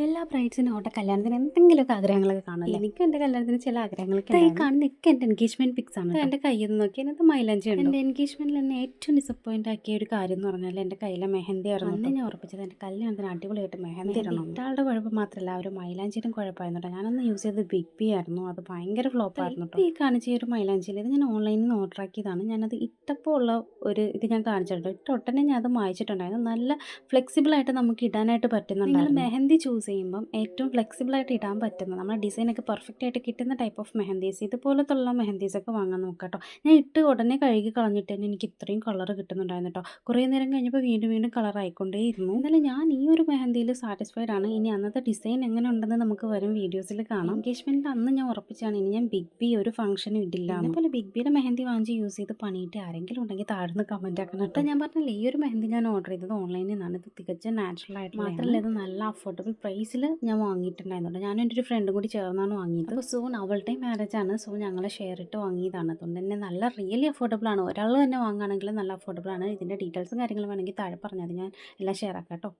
എല്ലാ ബ്രൈഡ്സിനും അവരുടെ കല്യാണത്തിന് എന്തെങ്കിലുമൊക്കെ ആഗ്രഹങ്ങളൊക്കെ കാണുമല്ലോ. എനിക്ക് എൻ്റെ കല്യാണത്തിന് ചില ആഗ്രഹങ്ങളൊക്കെ ഈ കാണുന്നൊക്കെ എൻ്റെ എൻഗേജ്മെൻറ്റ് പിക്സ് ആണ്. എൻ്റെ കയ്യിൽ നിന്ന് നോക്കി അതിനകത്ത് മൈലാഞ്ചി ഉണ്ട്. എൻ്റെ എൻഗേജ്മെൻറ്റിൽ എന്നെ ഏറ്റവും ഡിസപ്പോയിൻ്റ് ആക്കിയ ഒരു കാര്യം എന്ന് പറഞ്ഞാൽ എൻ്റെ കയ്യിലെ മെഹന്തി ആയിരുന്നു. അന്ന് ഞാൻ ഉറപ്പിച്ചത് എൻ്റെ കല്യാണത്തിന് അടിപൊളിയായിട്ട് മെഹന്തി ഇടണം. ഇട്ടാളുടെ കുഴപ്പം മാത്രമല്ല ഒരു മൈലാഞ്ചിയുടെ കുഴപ്പമായിരുന്നു കേട്ടോ. ഞാനന്ന് യൂസ് ചെയ്തത് ബിഗ് ബി ആയിരുന്നു. അത് ഭയങ്കര ഫ്ലോപ്പ് ആയിരുന്നു കേട്ടോ. ഈ കാണിച്ച ഒരു മൈലാഞ്ചിയിൽ ഇത് ഞാൻ ഓൺലൈനിൽ നിന്ന് ഓർഡർ ആക്കിയതാണ്. ഞാനത് ഇട്ടപ്പോൾ ഉള്ള ഒരു ഇത് ഞാൻ കാണിച്ചിട്ടുണ്ട്. ഇട്ട ഉടനെ ഞാൻ അത് മായച്ചിട്ടുണ്ടായിരുന്നു. നല്ല ഫ്ലെക്സിബിളായിട്ട് നമുക്ക് ഇടാനായിട്ട് പറ്റുന്നുണ്ടായിരുന്നു. മെഹന്തി ചൂസ് ചെയ്യുമ്പം ഏറ്റവും ഫ്ലെക്സിബിളായിട്ട് ഇടാൻ പറ്റുന്ന നമ്മുടെ ഡിസൈനൊക്കെ പെർഫെക്റ്റ് ആയിട്ട് കിട്ടുന്ന ടൈപ്പ് ഓഫ് മെഹന്തീസ് ഇതുപോലത്തുള്ള മെഹന്തീസൊക്കെ വാങ്ങാൻ നോക്കാം കേട്ടോ. ഞാൻ ഇട്ട് ഉടനെ കഴുകി കളഞ്ഞിട്ട് തന്നെ എനിക്ക് ഇത്രയും കളർ കിട്ടുന്നുണ്ടായിരുന്നു കേട്ടോ. കുറേ നേരം കഴിഞ്ഞപ്പോൾ വീണ്ടും വീണ്ടും കളർ ആയിക്കൊണ്ടേയിരുന്നു. എന്നാലും ഞാൻ ഈ ഒരു മെഹന്തിയിൽ സാറ്റിസ്ഫൈഡ് ആണ്. ഇനി അന്നത്തെ ഡിസൈൻ എങ്ങനെ ഉണ്ടെന്ന് നമുക്ക് വരും വീഡിയോസിൽ കാണാം. എൻഗേജ്മെൻറ്റിൻ്റെ അന്ന് ഞാൻ ഉറപ്പിച്ചാണ് ഇനി ഞാൻ ബിഗ് ബി ഒരു ഫംഗ്ഷനും ഇടില്ല. അതുപോലെ ബിഗ് ബിയുടെ മെഹന്തി വാങ്ങിച്ച് യൂസ് ചെയ്ത് പണിയിട്ട് ആരെങ്കിലും ഉണ്ടെങ്കിൽ താഴ്ന്ന് കമൻറ്റ് ആക്കണം കേട്ടോ. ഞാൻ പറഞ്ഞില്ലേ ഈ ഒരു മെഹന്തി ഞാൻ ഓർഡർ ചെയ്തത് ഓൺലൈനിൽ നിന്നാണ്. ഇത് തികച്ചും നാച്ചുറൽ ആയിട്ട് മാത്രമല്ല ഇത് നല്ല അഫോർഡബിൾ പ്രൈസിൽ ഞാൻ വാങ്ങിയിട്ടുണ്ടായിരുന്നു. ഞാനും എൻ്റെ ഒരു ഫ്രണ്ടും കൂടി ചേർന്നാണ് വാങ്ങിയത്. അപ്പോൾ സോ അവളുടെയും മാരേജ് ആണ്. സോ ഞങ്ങൾ ഷെയർ ഇട്ട് വാങ്ങിയതാണ്. അതുകൊണ്ട് തന്നെ നല്ല റിയലി അഫോർഡബിൾ ആണ്. ഒരാൾ തന്നെ വാങ്ങുകയാണെങ്കിൽ നല്ല അഫോർഡബിൾ ആണ്. ഇതിൻ്റെ ഡീറ്റെയിൽസും കാര്യങ്ങളും വേണമെങ്കിൽ താഴെ പറഞ്ഞാൽ ഞാൻ എല്ലാം ഷെയർ ആക്കാം കേട്ടോ.